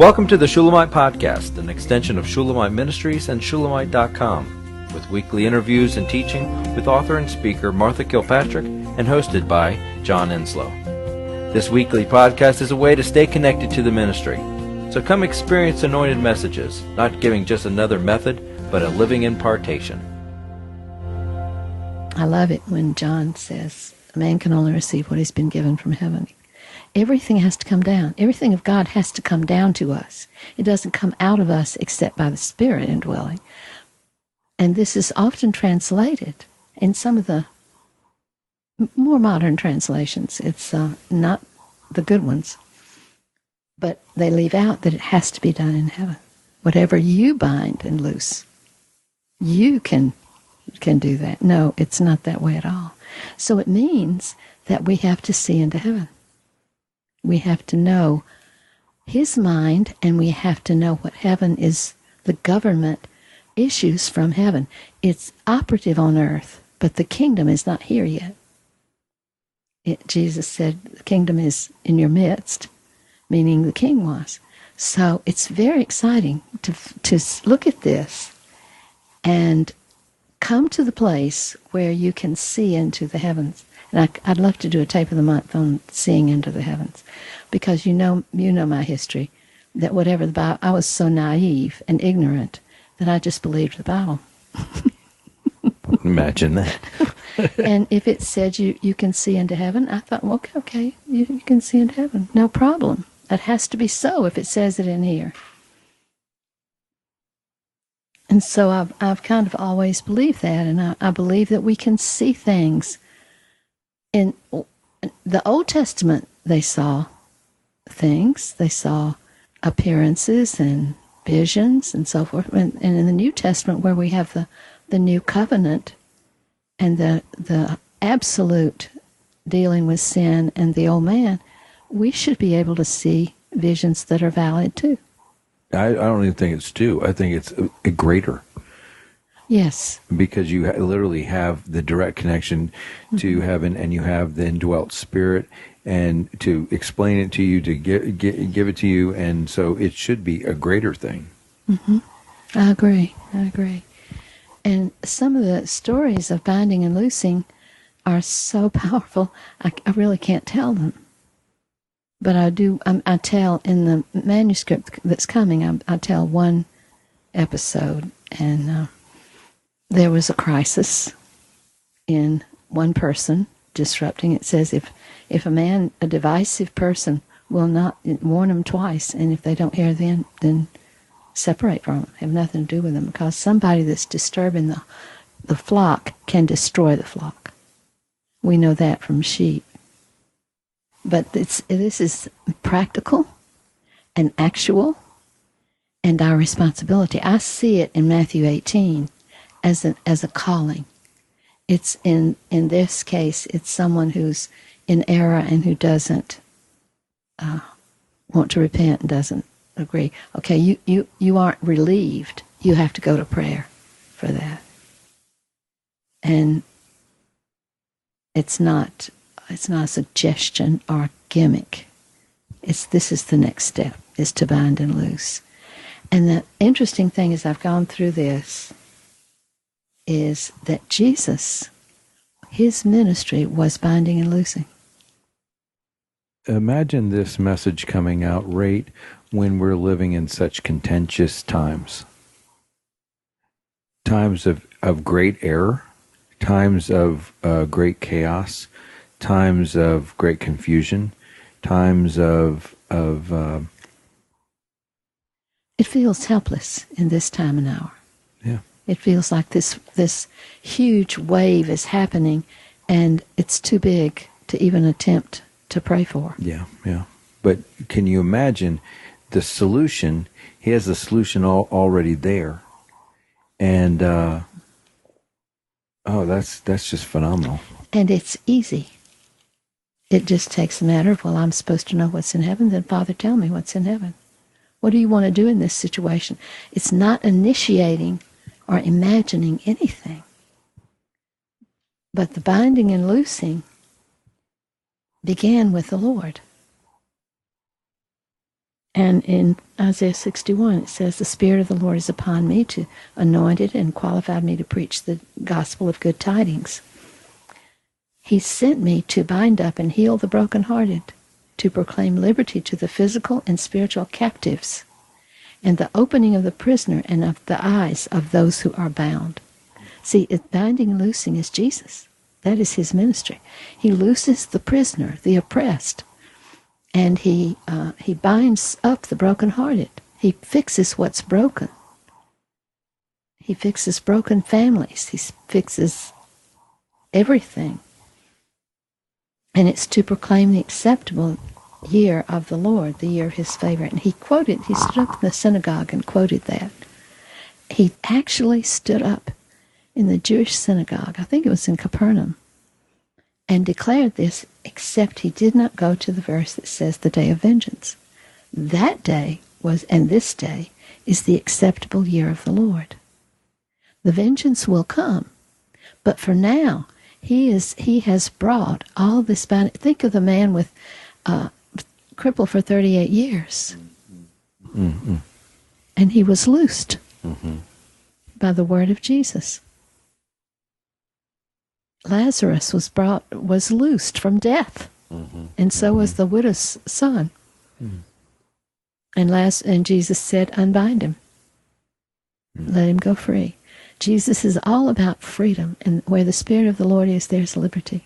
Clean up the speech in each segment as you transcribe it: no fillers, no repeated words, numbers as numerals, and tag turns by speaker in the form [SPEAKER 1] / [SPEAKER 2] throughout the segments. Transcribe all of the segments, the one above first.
[SPEAKER 1] Welcome to the Shulamite Podcast, an extension of Shulamite Ministries and Shulamite.com, with weekly interviews and teaching with author and speaker Martha Kilpatrick and hosted by John Enslow. This weekly podcast is a way to stay connected to the ministry. So come experience anointed messages, not giving just another method, but a living impartation.
[SPEAKER 2] I love it when John says, a man can only receive what he's been given from heaven. Everything has to come down. Everything of God has to come down to us. It doesn't come out of us except by the Spirit indwelling. And this is often translated in some of the more modern translations. It's not the good ones. But they leave out that it has to be done in heaven. Whatever you bind and loose, you can do that. No, it's not that way at all. So it means that we have to see into heaven. We have to know His mind, and we have to know what heaven is, the government issues from heaven. It's operative on earth, but the kingdom is not here yet. Jesus said, the kingdom is in your midst, meaning the king was. So it's very exciting to look at this and come to the place where you can see into the heavens. And I'd love to do a tape of the month on seeing into the heavens, because you know my history, that whatever the Bible, I was so naive and ignorant that I just believed the Bible.
[SPEAKER 1] Imagine that.
[SPEAKER 2] And if it said you can see into heaven, I thought, well, okay, you can see into heaven, no problem. That has to be so if it says it in here. And so I've kind of always believed that, and I believe that we can see things. In the Old Testament, they saw things. They saw appearances and visions and so forth. And in the New Testament, where we have the new covenant and the absolute dealing with sin and the old man, we should be able to see visions that are valid too.
[SPEAKER 3] I don't even think it's two. I think it's a greater.
[SPEAKER 2] Yes.
[SPEAKER 3] Because you literally have the direct connection to heaven, and you have the indwelt spirit, and to explain it to you, to give it to you, and so it should be a greater thing.
[SPEAKER 2] Mm-hmm. I agree. And some of the stories of binding and loosing are so powerful, I really can't tell them. But I tell in the manuscript that's coming, I tell one episode, and there was a crisis in one person disrupting. It says if a divisive person will not warn them twice, and if they don't hear then separate from them, have nothing to do with them, because somebody that's disturbing the flock can destroy the flock. We know that from sheep. But this is practical and actual, and our responsibility. I see it in Matthew 18 as a calling. It's in this case, it's someone who's in error and who doesn't want to repent and doesn't agree. Okay, you aren't relieved. You have to go to prayer for that. And it's not a suggestion or a gimmick. This is the next step, is to bind and loose. And the interesting thing is, I've gone through this, is that Jesus, his ministry was binding and loosing.
[SPEAKER 3] Imagine this message coming out right when we're living in such contentious times. Times of great error, times of great chaos, times of great confusion, times of
[SPEAKER 2] it feels helpless in this time and hour.
[SPEAKER 3] Yeah.
[SPEAKER 2] It feels like this huge wave is happening, and it's too big to even attempt to pray for.
[SPEAKER 3] Yeah. But can you imagine the solution? He has the solution already there. And that's just phenomenal.
[SPEAKER 2] And it's easy. It just takes a matter of, well, I'm supposed to know what's in heaven, then Father, tell me what's in heaven. What do you want to do in this situation? It's not initiating or imagining anything. But the binding and loosing began with the Lord. And in Isaiah 61, it says, "The Spirit of the Lord is upon me, to anointed and qualified me to preach the gospel of good tidings. He sent me to bind up and heal the brokenhearted, to proclaim liberty to the physical and spiritual captives, and the opening of the prisoner and of the eyes of those who are bound." See, binding and loosing is Jesus. That is his ministry. He looses the prisoner, the oppressed, and he binds up the brokenhearted. He fixes what's broken. He fixes broken families. He fixes everything. And it's to proclaim the acceptable year of the Lord, the year of his favor. And he stood up in the synagogue and quoted that. He actually stood up in the Jewish synagogue, I think it was in Capernaum, and declared this, except he did not go to the verse that says the day of vengeance. That day was, and this day, is the acceptable year of the Lord. The vengeance will come, but for now, he has brought all this bound. Think of the man with crippled for 38 years.
[SPEAKER 3] Mm-hmm.
[SPEAKER 2] And he was loosed
[SPEAKER 3] Mm-hmm.
[SPEAKER 2] by the word of Jesus. Lazarus was loosed from death,
[SPEAKER 3] Mm-hmm.
[SPEAKER 2] and so was the widow's son.
[SPEAKER 3] Mm-hmm.
[SPEAKER 2] And Jesus said, "Unbind him, let him go free." Jesus is all about freedom, and where the Spirit of the Lord is, there's liberty.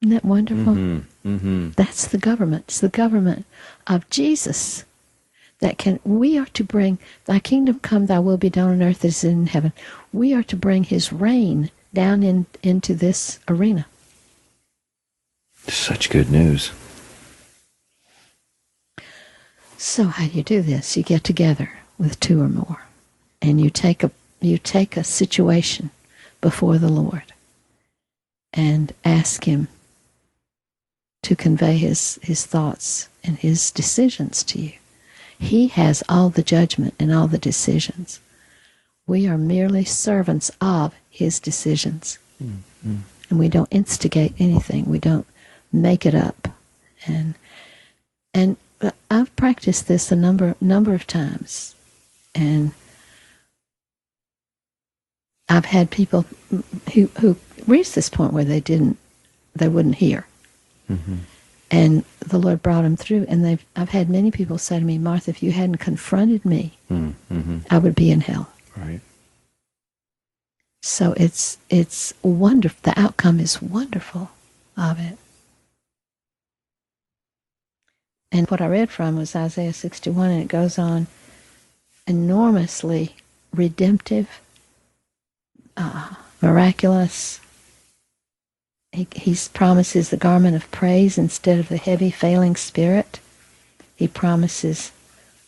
[SPEAKER 2] Isn't that wonderful?
[SPEAKER 3] Mm-hmm. Mm-hmm.
[SPEAKER 2] That's the government. It's the government of Jesus we are to bring, "Thy kingdom come, thy will be done on earth as in heaven." We are to bring his reign down into this arena.
[SPEAKER 3] Such good news.
[SPEAKER 2] So how do you do this? You get together with two or more, and you take a situation before the Lord and ask him to convey his thoughts and his decisions to you. He has all the judgment and all the decisions. We are merely servants of his decisions.
[SPEAKER 3] Mm-hmm.
[SPEAKER 2] And we don't instigate anything. We don't make it up. And I've practiced this a number of times. And I've had people who reached this point where they wouldn't hear.
[SPEAKER 3] Mm-hmm.
[SPEAKER 2] And the Lord brought them through. And I've had many people say to me, "Martha, if you hadn't confronted me,
[SPEAKER 3] Mm-hmm.
[SPEAKER 2] I would be in hell."
[SPEAKER 3] Right.
[SPEAKER 2] So it's wonderful. The outcome is wonderful of it. And what I read from was Isaiah 61, and it goes on, enormously redemptive, miraculous. He promises the garment of praise instead of the heavy, failing spirit. He promises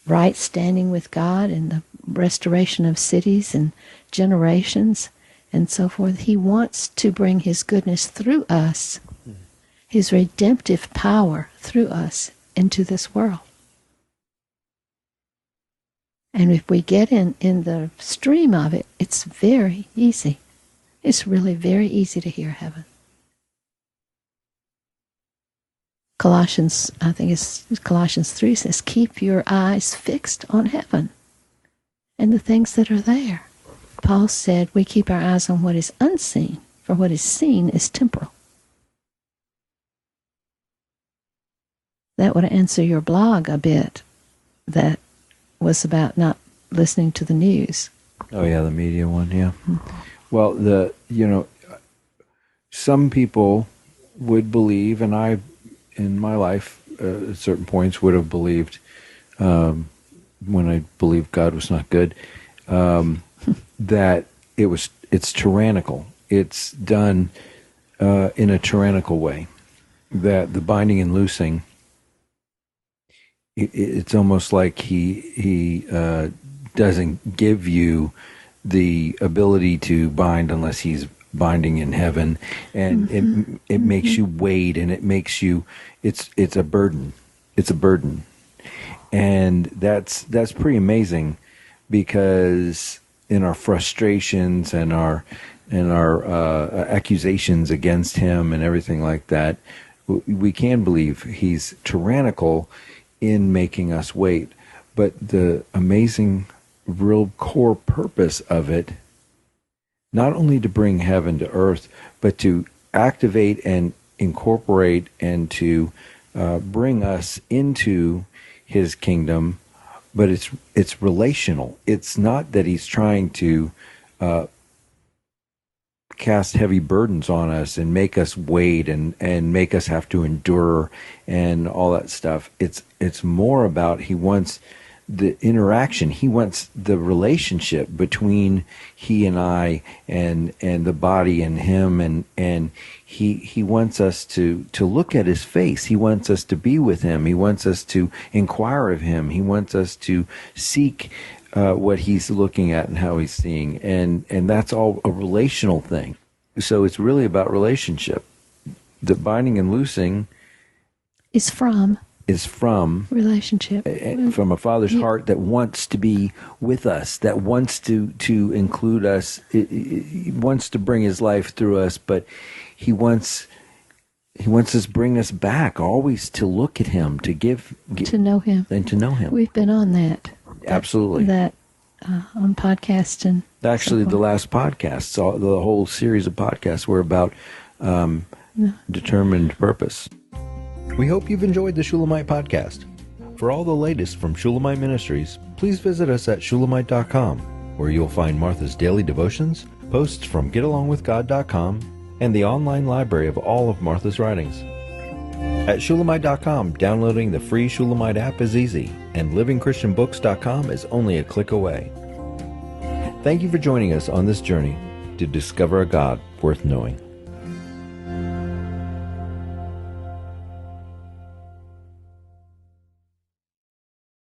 [SPEAKER 2] right standing with God and the restoration of cities and generations and so forth. He wants to bring his goodness through us, his redemptive power through us into this world. And if we get in the stream of it, it's very easy. It's really very easy to hear heaven. Colossians 3 says, "Keep your eyes fixed on heaven and the things that are there." Paul said, "We keep our eyes on what is unseen, for what is seen is temporal." That would answer your blog a bit that was about not listening to the news.
[SPEAKER 3] Oh yeah, the media one, yeah. Mm-hmm. Well, some people would believe, and I, in my life, at certain points, would have believed, when I believed God was not good, that it's tyrannical. It's done in a tyrannical way. That the binding and loosing, it's almost like he doesn't give you the ability to bind unless he's binding in heaven, and mm-hmm. it makes you wait, and it makes you it's a burden. It's a burden, and that's pretty amazing, because in our frustrations and our accusations against him and everything like that, we can believe he's tyrannical in making us wait. But the amazing, real core purpose of it, not only to bring heaven to earth, but to activate and incorporate and to bring us into his kingdom. But it's relational. It's not that he's trying to cast heavy burdens on us and make us wait and make us have to endure and all that stuff. It's more about he wants the interaction. He wants the relationship between he and I and the body and him, and he wants us to look at his face. He wants us to be with him. He wants us to inquire of him. He wants us to seek what he's looking at and how he's seeing, and that's all a relational thing. So it's really about relationship. The binding and loosing
[SPEAKER 2] is from
[SPEAKER 3] relationship, from a father's heart that wants to be with us, that wants to include us. He wants to bring his life through us, but he wants us to bring us back, always to look at him, to to know him, and to know him.
[SPEAKER 2] We've been on that.
[SPEAKER 3] Absolutely.
[SPEAKER 2] That on podcast and
[SPEAKER 3] actually the last podcasts, the whole series of podcasts were about determined purpose.
[SPEAKER 1] We hope you've enjoyed the Shulamite podcast. For all the latest from Shulamite Ministries, please visit us at Shulamite.com, where you'll find Martha's daily devotions, posts from GetAlongWithGod.com, and the online library of all of Martha's writings. At Shulamite.com, downloading the free Shulamite app is easy, and LivingChristianBooks.com is only a click away. Thank you for joining us on this journey to discover a God worth knowing.